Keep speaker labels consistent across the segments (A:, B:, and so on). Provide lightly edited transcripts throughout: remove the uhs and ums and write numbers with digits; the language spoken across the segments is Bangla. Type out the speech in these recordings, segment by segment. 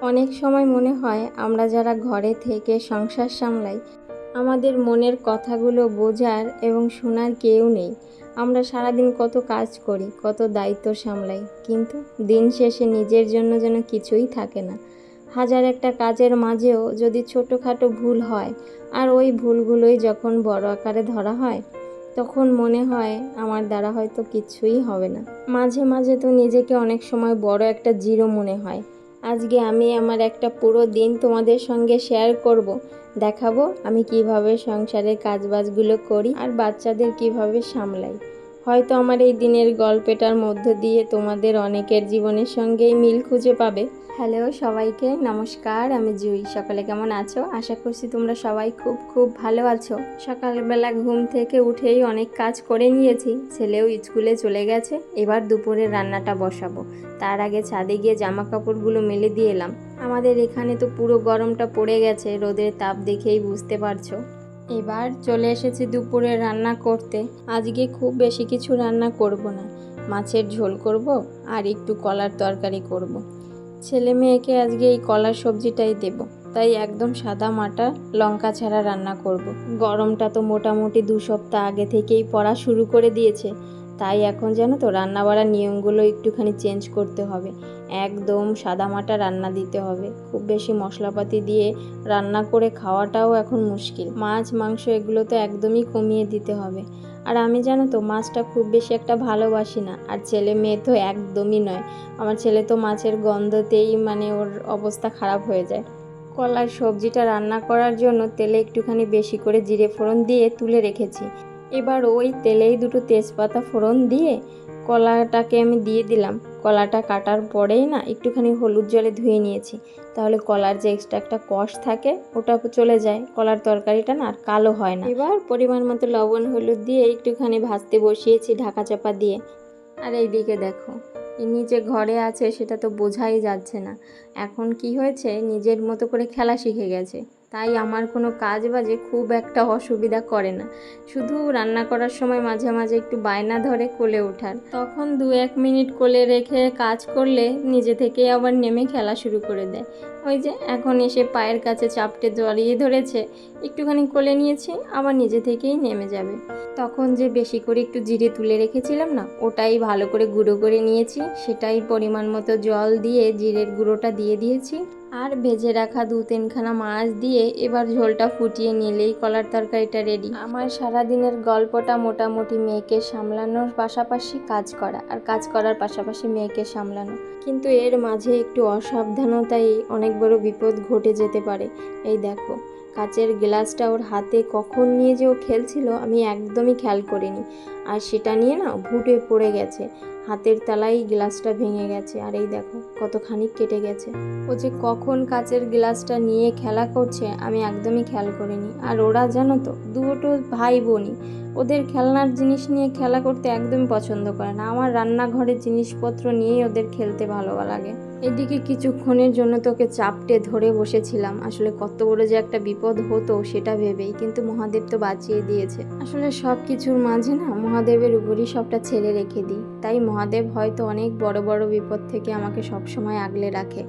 A: অনেক সময় মনে হয় আমরা যারা ঘরে থেকে সংসার সামলাই, আমাদের মনের কথাগুলো বোঝার এবং শোনার কেউ নেই। আমরা সারাদিন কত কাজ করি, কত দায়িত্ব সামলাই, কিন্তু দিন শেষে নিজের জন্য যেন কিছুই থাকে না। হাজার একটা কাজের মাঝেও যদি ছোটোখাটো ভুল হয়, আর ওই ভুলগুলোই যখন বড় আকারে ধরা হয়, তখন মনে হয় আমার দ্বারা হয়তো কিছুই হবে না। মাঝে মাঝে তো নিজেকে অনেক সময় বড় একটা জিরো মনে হয়। আজকে আমি আমার একটা পুরো দিন তোমাদের সঙ্গে শেয়ার করব, দেখাবো আমি কিভাবে সংসারের কাজবাজগুলো করি আর বাচ্চাদের কিভাবে সামলাই। হয়তো আমার এই দিনের গল্পটার মধ্য দিয়ে তোমাদের অনেকের জীবনের সঙ্গেই মিল খুঁজে পাবে। হ্যালো সবাইকে, নমস্কার, আমি জুই। সকালে কেমন আছো? আশা করছি তোমরা সবাই খুব খুব ভালো আছো। সকালবেলা ঘুম থেকে উঠেই অনেক কাজ করে নিয়েছি, ছেলেও স্কুলে চলে গেছে। এবার দুপুরের রান্নাটা বসাবো। তার আগে ছাদে গিয়ে জামা কাপড়গুলো মেলে দিয়ে এলাম। আমাদের এখানে তো পুরো গরমটা পড়ে গেছে, রোদের তাপ দেখেই বুঝতে পারছো। এবার চলে এসেছি দুপুরে রান্না করতে। আজকে খুব বেশি কিছু রান্না করব না, মাছের ঝোল করব আর একটু কলার তরকারি করব। ছেলে মেয়েকে আজকে এই কলার সবজিটাই দেব, তাই একদম সাদা মাটা লঙ্কা ছাড়া রান্না করব। গরমটা তো মোটামুটি 2 সপ্তাহ আগে থেকেই পড়া শুরু করে দিয়েছে, তাই এখন জানো তো রান্না বাড়ার নিয়মগুলো একটুখানি চেঞ্জ করতে হবে। একদম সাদা মাটা রান্না দিতে হবে। খুব বেশি মশলাপাতি দিয়ে রান্না করে খাওয়াটাও এখন মুশকিল। মাছ মাংস এগুলো তো একদমই কমিয়ে দিতে হবে। আর আমি জানো তো মাছটা খুব বেশি একটা ভালোবাসি না, আর ছেলে মেয়ে তো একদমই নয়। আমার ছেলে তো মাছের গন্ধতেই ওর অবস্থা খারাপ হয়ে যায়। কলার সবজিটা রান্না করার জন্য তেলে একটুখানি বেশি করে জিরে ফোড়ন দিয়ে তুলে রেখেছি। এবার ওই তেলেই 2টো তেজপাতা ফোড়ন দিয়ে কলাটাকে আমি দিয়ে দিলাম। কলাটা কাটার পরেই একটুখানি হলুদ জলে ধুয়ে নিয়েছি, তাহলে কলার যে এক্সট্রা একটা কষ থাকে ওটা চলে যায়, কলার তরকারিটা আর কালো হয় না। এবার পরিমাণ মতো লবণ হলুদ দিয়ে একটুখানি ভাজতে বসিয়েছি ঢাকা চাপা দিয়ে। আর এইদিকে দেখো, ইনি যে ঘরে আছে সেটা তো বোঝাই যাচ্ছে না। এখন কি হয়েছে, নিজের মতো করে খেলা শিখে গেছে, তাই আমার কোনো কাজ বাজে খুব একটা অসুবিধা করে না। শুধু রান্না করার সময় মাঝে মাঝে একটু বায়না ধরে কোলে ওঠার, তখন 2-1 মিনিট কোলে রেখে কাজ করলে নিজে থেকেই আবার নেমে খেলা শুরু করে দেয়। ওই যে এখন এসে পায়ের কাছে চাপটে জড়িয়ে ধরেছে, একটুখানি কোলে নিয়েছি, আবার নিজে থেকেই নেমে যাবে। তখন যে বেশি করে একটু জিরে তুলে রেখেছিলাম না, ওটাই ভালো করে গুঁড়ো করে নিয়েছি, সেটাই পরিমাণ মতো জল দিয়ে জিরের গুঁড়োটা দিয়ে দিয়েছি। আর ভেজে রাখা 2-3খানা মাছ দিয়ে এবার ঝোলটা ফুটিয়ে নিলেই কলার তরকারিটা রেডি। আমার সারাদিনের গল্পটা মোটামুটি মেয়েকে সামলানোর পাশাপাশি কাজ করা, আর কাজ করার পাশাপাশি মেয়েকে সামলানো। কিন্তু এর মাঝে একটু অসাবধানতায় অনেক বড় বিপদ ঘটে যেতে পারে। এই দেখো, কাচের গ্লাসটা ওর হাতে কখন নিয়ে যে ও খেলছিল আমি একদমই খেয়াল করিনি, আর সেটা নিয়ে ভুটে পড়ে গেছে। হাতের তলায় গ্লাসটা ভেঙে গেছে, আর এই দেখো কতখানি কেটে গেছে। ও যে কখন কাচের গ্লাসটা নিয়ে খেলা করছে আমি একদমই খেয়াল করিনি। আর ওরা জানো তো, দুটো ভাই বোনই, ওদের খেলনার জিনিস নিয়ে খেলা করতে একদমই পছন্দ করে না। আমার রান্নাঘরের জিনিসপত্র নিয়েই ওদের খেলতে ভালো লাগে। এদিকে কিছুক্ষণের জন্য তোকে চাপটে ধরে বসেছিলাম, আসলে কত বড় যে একটা বিপদ হতো সেটা ভেবেই, কিন্তু মহাদেব তো বাঁচিয়ে দিয়েছে। আসলে সব কিছুর মাঝে মহাদেবের উপরই সবটা ছেড়ে রেখে দিই, তাই মহাদেব হয়তো অনেক বড় বড় বিপদ থেকে আমাকে সব সময় আগলে রাখে।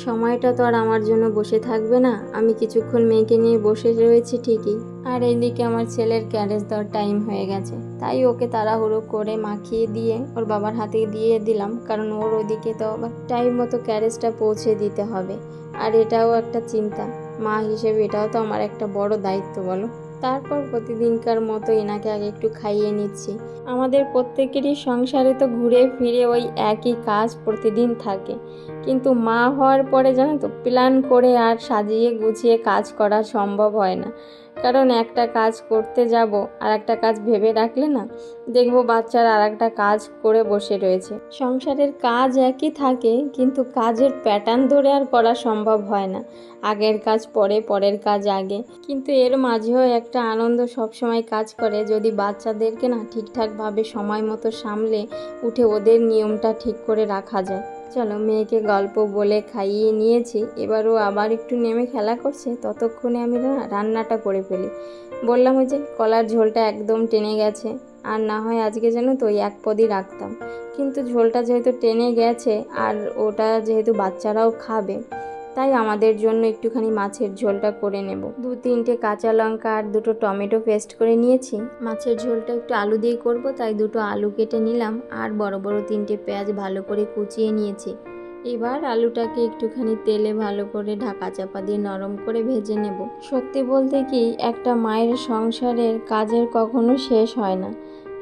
A: সময়টা তো আর আমার জন্য বসে থাকবে না, আমি কিছুক্ষণ মেয়েকে নিয়ে বসে রয়েছি ঠিকই, আর এইদিকে আমার ছেলের ক্যারেজ দেওয়ার টাইম হয়ে গেছে, তাই ওকে তাড়াহুড়ো করে মাখিয়ে দিয়ে ওর বাবার হাতে দিয়ে দিলাম, কারণ ওর ওদিকে তো আবার টাইম মতো ক্যারেজটা পৌঁছে দিতে হবে। আর এটাও একটা চিন্তা, মা হিসেবে এটাও তো আমার একটা বড় দায়িত্ব, বলো। তারপর প্রতিদিনকার মতো এনাকে আগে একটু খাইয়ে নিচ্ছি। আমাদের প্রত্যেকেরই সংসারে তো ঘুরে ফিরে ওই একই কাজ প্রতিদিন থাকে, কিন্তু মা হওয়ার পরে জানো তো প্ল্যান করে আর সাজিয়ে গুছিয়ে কাজ করা সম্ভব হয় না। কারণ একটা কাজ করতে যাব আর একটা কাজ ভেবে রাখলে দেখবো বাচ্চারা আর একটা কাজ করে বসে রয়েছে। সংসারের কাজ একই থাকে, কিন্তু কাজের প্যাটার্ন ধরে আর করা সম্ভব হয় না। আগের কাজ পরে, পরের কাজ আগে। কিন্তু এর মাঝেও একটা আনন্দ সবসময় কাজ করে, যদি বাচ্চাদেরকে ঠিকঠাকভাবে সময় মতো সামলে উঠে ওদের নিয়মটা ঠিক করে রাখা যায়। চলো, মেয়েকে গল্প বলে খাইয়ে নিয়েছি, এবারও আবার একটু নেমে খেলা করছে, ততক্ষণে আমি রান্নাটা করে ফেলি। বললাম ওই যে কলার ঝোলটা একদম টেনে গেছে, আর না হয় আজকে যেন তো ওই 1 পদই রাখতাম, কিন্তু ঝোলটা যেহেতু টেনে গেছে আর ওটা যেহেতু বাচ্চারাও খাবে, তাই আমাদের জন্য একটুখানি মাছের ঝোলটা করে নেব। 2-3টে কাঁচা লঙ্কা আর 2টো টমেটো পেস্ট করে নিয়েছি। মাছের ঝোলটা একটু আলু দিয়ে করব, তাই 2টো আলু কেটে নিলাম আর বড় বড় 3টে পেঁয়াজ ভালো করে কুচিয়ে নিয়েছি। এবার আলুটাকে একটুখানি তেলে ভালো করে ঢাকা চাপা দিয়ে নরম করে ভেজে নেব। সত্যি বলতে কি, একটা মায়ের সংসারের কাজের কখনো শেষ হয় না,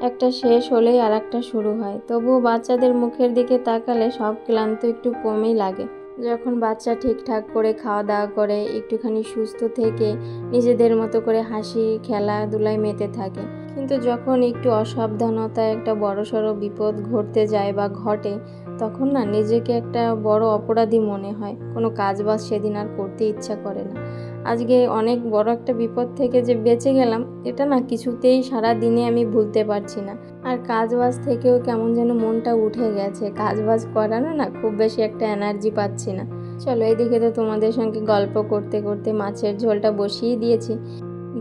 A: একটা শেষ হলেই আর একটা শুরু হয়। তবুও বাচ্চাদের মুখের দিকে তাকালে সব ক্লান্ত একটু কমই লাগে। যখন বাচ্চা ঠিকঠাক করে খাওয়া দাওয়া করে, একটুখানি সুস্থ থেকে নিজেদের মতো করে হাসি খেলাধুলায় মেতে থাকে। কিন্তু যখন একটু অসাবধানতায় একটা বড়সড় বিপদ ঘটতে যায় বা ঘটে, তখন না নিজেকে একটা বড় অপরাধী মনে হয়। কোনো কাজবাজ সেদিন আর করতে ইচ্ছা করে না। আজকে অনেক বড় একটা বিপদ থেকে যে বেঁচে গেলাম, এটা না কিছুতেই সারা দিনে আমি ভুলতে পারছি না। আর কাজবাজ থেকেও কেমন যেন মনটা উঠে গেছে, কাজবাজ করানো না খুব বেশি একটা এনার্জি পাচ্ছি না। চলো, এদিকে তো তোমাদের সঙ্গে গল্প করতে করতে মাছের ঝোলটা বসিয়ে দিয়েছি।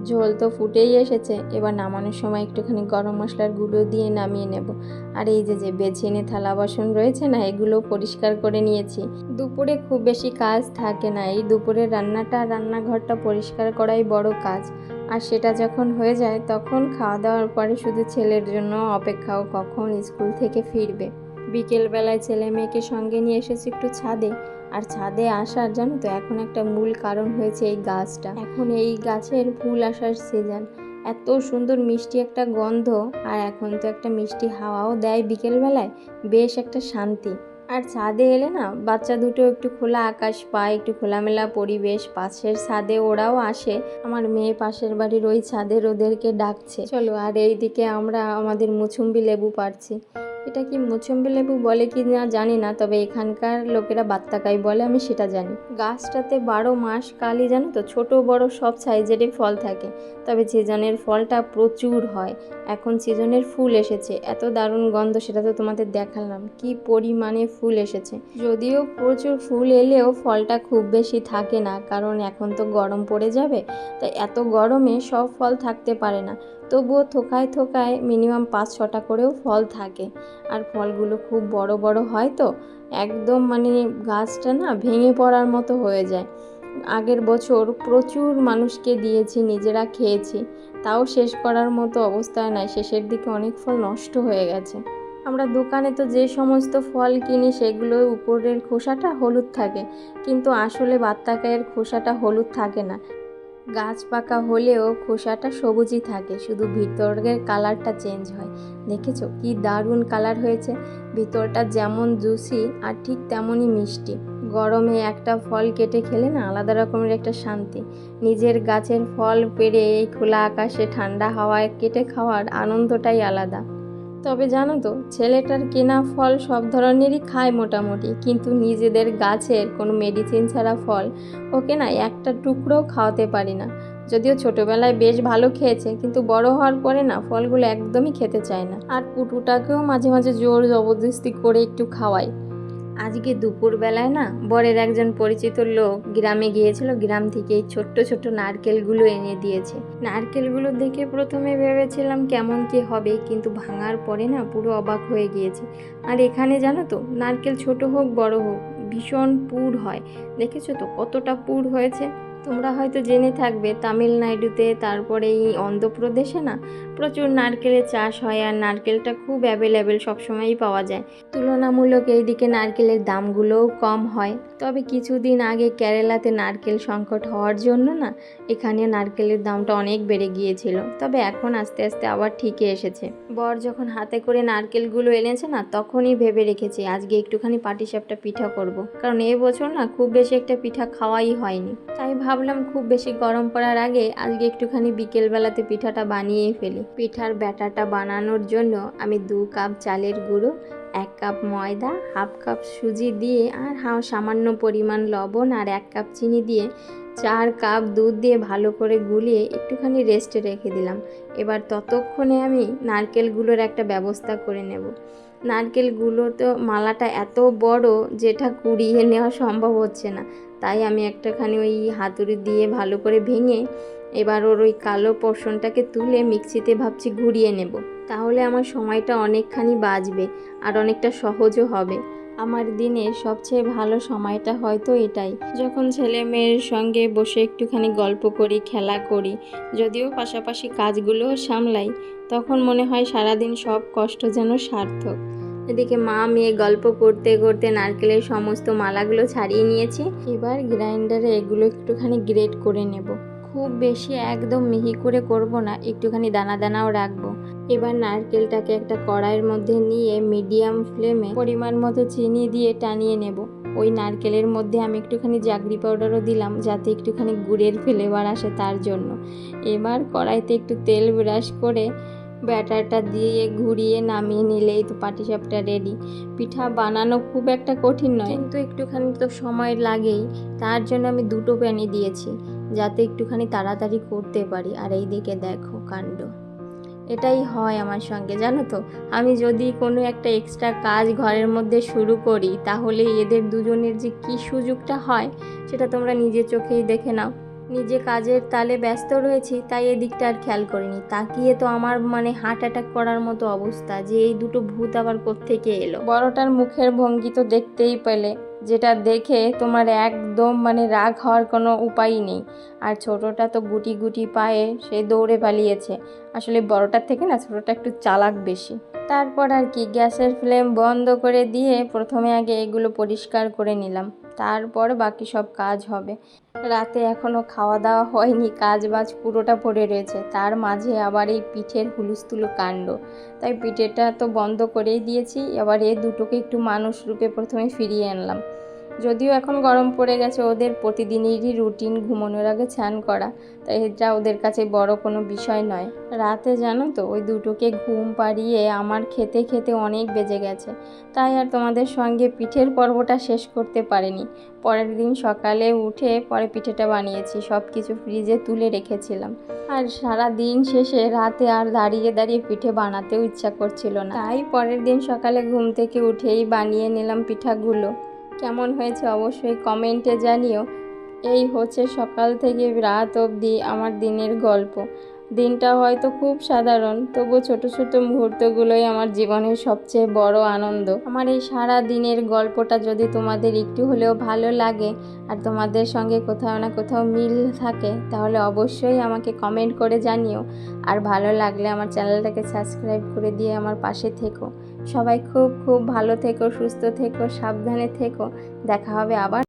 A: ঝোল তো ফুটেই এসেছে। এবার নামানোর সময় একটুখানি গরম মশলার গুঁড়ো দিয়ে নামিয়ে নেব। আর এই যে বেছিনে থালা বাসন রয়েছে না, এগুলো পরিষ্কার করে নিয়েছি। দুপুরে খুব বেশি কাজ থাকে না, এই দুপুরের রান্নাঘরটা পরিষ্কার করাই বড় কাজ। আর সেটা যখন হয়ে যায়, তখন খাওয়া দাওয়ার পরে শুধু ছেলের জন্য অপেক্ষাও, কখন স্কুল থেকে ফিরবে। বিকেলবেলায় ছেলে মেয়েকে সঙ্গে নিয়ে এসেছি একটু ছাদে। আর ছাদে আসার জানো তো এখন একটা মূল কারণ হয়েছে এই গাছটা। এখন এই গাছের ফুল আসার সিজন, এত সুন্দর মিষ্টি একটা গন্ধ, আর এখন তো একটা মিষ্টি হাওয়াও দেয় বিকেলবেলায়, বেশ একটা শান্তি। আর ছাদে এলে না বাচ্চা দুটো একটু খোলা আকাশ পায়, একটু খোলামেলা পরিবেশ। পাশের ছাদে ওরাও আসে, আমার মেয়ে পাশের বাড়ির ওই ছাদের ওদেরকে ডাকছে। চলো, আর এইদিকে আমরা আমাদের মুচুম্বি লেবু পাড়ছি। এটা কি মুচুম্বি লেবু বলে কি না জানি না, তবে এখানকার লোকেরা বাত্তাকাই বলে, আমি সেটা জানি। গাছটাতে 12 মাস কালই জানো তো ছোট বড় সব সাইজেরই ফল থাকে, তবে সিজনের ফলটা প্রচুর হয়। এখন সিজনের ফুল এসেছে, এত দারুণ গন্ধ, সেটা তো তোমাদের দেখালাম কি পরিমাণে ফুল এসেছে। যদিও প্রচুর ফুল এলেও ফলটা খুব বেশি থাকে না, কারণ এখন তো গরম পড়ে যাবে, তাই এত গরমে সব ফল থাকতে পারে না। তবুও থোকায় থোকায় মিনিমাম 5-6টা করেও ফল থাকে। আর ফলগুলো খুব বড় বড় হয় তো, একদম মানে গাছটা না ভেঙে পড়ার মতো হয়ে যায়। আগের বছর প্রচুর মানুষকে দিয়েছি, নিজেরা খেয়েছি, তাও শেষ করার মতো অবস্থায় নাই। শেষের দিকে অনেক ফল নষ্ট হয়ে গেছে। আমরা দোকানে তো যে সমস্ত ফল কিনি সেগুলোর উপরের খোসাটা হলুদ থাকে, কিন্তু আসলে বাত্তাকায়ের খোসাটা হলুদ থাকে না। গাছ পাকা হলেও খোসাটা সবুজই থাকে, শুধু ভিতরের কালারটা চেঞ্জ হয়। দেখেছো কি দারুণ কালার হয়েছে, ভিতরটা যেমন জুসি আর ঠিক তেমনই মিষ্টি। গরমে একটা ফল কেটে খেলে না আলাদা রকমের একটা শান্তি। নিজের গাছের ফল পেড়ে এই খোলা আকাশে ঠান্ডা হাওয়ায় কেটে খাওয়ার আনন্দটাই আলাদা। তবে জানো তো, ছেলেটার কেনা ফল সব ধরনেরই খায় মোটামুটি, কিন্তু নিজেদের গাছের কোনো মেডিসিন ছাড়া ফল ওকে না একটা টুকরোও খাওয়াতে পারি না। যদিও ছোটোবেলায় বেশ ভালো খেয়েছে, কিন্তু বড় হওয়ার পরে না ফলগুলো একদমই খেতে চায় না। আর পুটুটাকেও মাঝে মাঝে জোর জবরদস্তি করে একটু খাওয়াই। আজকে দুপুরবেলায় না বরের একজন পরিচিত লোক গ্রামে গিয়েছিল, গ্রাম থেকে এই ছোট্ট ছোট্ট নারকেলগুলো এনে দিয়েছে। নারকেলগুলো দেখে প্রথমে ভেবেছিলাম কেমন কি হবে, কিন্তু ভাঙার পরে না পুরো অবাক হয়ে গিয়েছে। আর এখানে জানো তো, নারকেল ছোট হোক বড় হোক ভীষণ পুর হয়। দেখেছো তো কতটা পুর হয়েছে। তোমরা হয়তো জেনে থাকবে, তামিলনাড়ুতে তারপরে এই অন্ধ্রপ্রদেশে না প্রচুর নারকেলের চাষ হয়, আর নারকেলটা খুব অ্যাভেলেবেল, সবসময়ই পাওয়া যায়। তুলনামূলক এইদিকে নারকেলের দামগুলোও কম হয়। তবে কিছুদিন আগে কেরালাতে নারকেল সংকট হওয়ার জন্য না এখানে নারকেলের দামটা অনেক বেড়ে গিয়েছিল, তবে এখন আস্তে আস্তে আবার ঠিকই এসেছে। বর যখন হাতে করে নারকেলগুলো এনেছে না, তখনই ভেবে রেখেছি আজকে একটুখানি পাটিসাপটা পিঠা করব, কারণ এবছর না খুব বেশি একটা পিঠা খাওয়াই হয়নি। তাই ভাবলাম খুব বেশি গরম পড়ার আগে আজকে একটুখানি বিকেলবেলাতে পিঠাটা বানিয়েই ফেলি। পিঠার ব্যাটারটা বানানোর জন্য আমি 2 কাপ চালের গুঁড়ো, 1 কাপ ময়দা, হাফ কাপ সুজি দিয়ে আর সামান্য পরিমাণ লবণ আর 1 কাপ চিনি দিয়ে 4 কাপ দুধ দিয়ে ভালো করে গুলিয়ে একটুখানি রেস্টে রেখে দিলাম। এবার ততক্ষণে আমি নারকেলগুলোর একটা ব্যবস্থা করে নেব। নারকেলগুলো তো মালাটা এত বড় যেটা কুড়িয়ে নেওয়া সম্ভব হচ্ছে না, তাই আমি একটাখানি ওই হাতুড়ি দিয়ে ভালো করে ভেঙে এবার ওর ওই কালো পোর্শনটাকে তুলে মিক্সিতে ভাবছি ঘুরিয়ে নেব। তাহলে আমার সময়টা অনেকখানি বাঁচবে আর অনেকটা সহজও হবে। আমার দিনের সবচেয়ে ভালো সময়টা হয়তো এটাই, যখন ছেলে মেয়ের সঙ্গে বসে একটুখানি গল্প করি, খেলা করি, যদিও পাশাপাশি কাজগুলোও সামলাই, তখন মনে হয় সারাদিন সব কষ্ট যেন সার্থক। এদিকে মা মেয়ে গল্প করতে করতে নারকেলের সমস্ত মালাগুলো ছাড়িয়ে নিয়েছি। এবার গ্রাইন্ডারে এগুলো একটুখানি গ্রেট করে নেব। খুব বেশি একদম মিহি করে করব না, একটুখানি দানা দানাও রাখবো। এবার নারকেলটাকে একটা কড়াইয়ের মধ্যে নিয়ে মিডিয়াম ফ্লেমে পরিমাণ মতো চিনি দিয়ে টানিয়ে নেব। ওই নারকেলের মধ্যে আমি একটুখানি জাগরি পাউডারও দিলাম, যাতে একটুখানি গুড়ের ফ্লেভার আসে তার জন্য। এবার কড়াইতে একটু তেল ব্রাশ করে ব্যাটারটা দিয়ে ঘুরিয়ে নামিয়ে নিলেই তো পাটিসাপটা রেডি। পিঠা বানানো খুব একটা কঠিন নয়, কিন্তু একটুখানি তো সময় লাগেই। তার জন্য আমি দুটো প্যানই দিয়েছি, যাতে একটুখানি তাড়াতাড়ি করতে পারি। আর এই দিকে দেখো কাণ্ড, এটাই হয় আমার সঙ্গে, জানো তো। আমি যদি কোনো একটা এক্সট্রা কাজ ঘরের মধ্যে শুরু করি, তাহলে এদের দুজনের যে কী সুযোগটা হয় সেটা তোমরা নিজের চোখেই দেখে নাও। নিজে কাজের তালে ব্যস্ত রয়েছি, তাই এদিকটা আর খেয়াল করিনি। তাকিয়ে তো আমার হার্ট অ্যাটাক করার মতো অবস্থা, যে এই দুটো ভূত আবার কোত্থেকে এলো। বড়টার মুখের ভঙ্গি তো দেখতেই পেলে, যেটা দেখে তোমার একদম রাগ হওয়ার কোনো উপায়ই নেই। আর ছোটটা তো গুটি গুটি পায়ে সে দৌড়ে পালিয়েছে। আসলে বড়টার থেকে না ছোটটা একটু চালাক বেশি। তারপর আর কি, গ্যাসের ফ্লেম বন্ধ করে দিয়ে প্রথমে আগে এগুলো পরিষ্কার করে নিলাম, তারপর বাকি সব কাজ হবে। রাতে এখনও খাওয়া দাওয়া হয়নি, কাজ বাজ পুরোটা পড়ে রয়েছে, তার মাঝে আবার এই পিঠের হুলুস্থুলু কাণ্ড। তাই পিঠেটা তো বন্ধ করেই দিয়েছি। এবার এ দুটোকে একটু মানুষ রূপে প্রথমে ফিরিয়ে আনলাম। যদিও এখন গরম পড়ে গেছে, ওদের প্রতিদিনেরই রুটিন ঘুমানোর আগে স্নান করা, তাই এটা ওদের কাছে বড় কোনো বিষয় নয়। রাতে জানো তো ওই দুটোকে ঘুম পাড়িয়ে আমার খেতে খেতে অনেক বেজে গেছে, তাই আর তোমাদের সঙ্গে পিঠের পর্বটা শেষ করতে পারিনি। পরের দিন সকালে উঠে পরে পিঠেটা বানিয়েছি, সব কিছু ফ্রিজে তুলে রেখেছিলাম। আর সারা দিন শেষে রাতে আর দাঁড়িয়ে দাঁড়িয়ে পিঠে বানাতেও ইচ্ছা করছিল না, তাই পরের দিন সকালে ঘুম থেকে উঠেই বানিয়ে নিলাম পিঠাগুলো। কেমন হয়েছে অবশ্যই কমেন্টে জানিও। এই হচ্ছে সকাল থেকে রাত অবধি আমার দিনের গল্প। দিনটা হয়তো খুব সাধারণ, তবু ছোট ছোট মুহূর্তগুলোই আমার জীবনের সবচেয়ে বড় আনন্দ। আমার এই সারা দিনের গল্পটা যদি তোমাদের একটু হলেও ভালো লাগে আর তোমাদের সঙ্গে কোথাও না কোথাও মিল থাকে, তাহলে অবশ্যই আমাকে কমেন্ট করে জানিও। আর ভালো লাগলে আমার চ্যানেলটাকে সাবস্ক্রাইব করে দিয়ে আমার পাশে থেকো। সবাই খুব খুব ভালো থেকো, সুস্থ থেকো, সাবধানে থেকো। দেখা হবে আবার।